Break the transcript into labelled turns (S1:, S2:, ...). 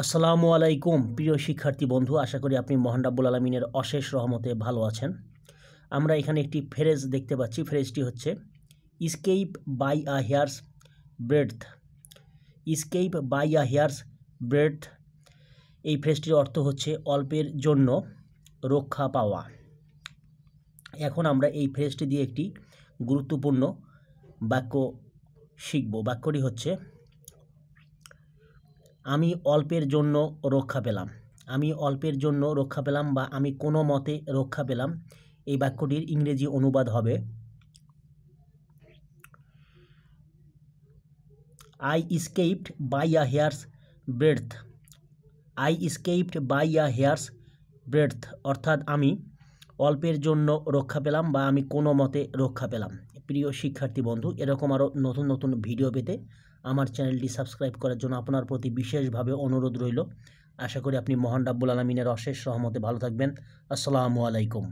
S1: আসসালামু আলাইকুম প্রিয় শিক্ষার্থী বন্ধু, আশা করি আপনি মহান রাব্বুল আলামিনের অশেষ রহমতে ভালো আছেন। আমরা এখানে একটি ফ্রেজ দেখতে পাচ্ছি। ফ্রেজটি হচ্ছে escape by a hair's breadth. Escape by a hair's breadth, এই ফ্রেজটির অর্থ হচ্ছে অল্পের জন্য রক্ষা পাওয়া। এখন আমরা এই ফ্রেজটি দিয়ে একটি গুরুত্বপূর্ণ বাক্য শিখব। বাক্যটি হচ্ছে আমি অল্পের জন্য রক্ষা পেলাম। আমি অল্পের জন্য রক্ষা পেলাম বা আমি কোনো মতে রক্ষা পেলাম। এই বাক্যটির ইংরেজি অনুবাদ হবে I escaped by a hair's breadth. I escaped by a hair's breadth অর্থাৎ আমি অল্পের জন্য রক্ষা পেলাম বা আমি কোনো মতে রক্ষা পেলাম। প্রিয় শিক্ষার্থী বন্ধু, এরকম আরও নতুন নতুন ভিডিও পেতে আমার চ্যানেলটি সাবস্ক্রাইব করার জন্য আপনার প্রতি বিশেষভাবে অনুরোধ রইল। আশা করি আপনি মহান রাব্বুল আলামিনের অশেষ রহমতে ভালো থাকবেন। আসসালামু আলাইকুম।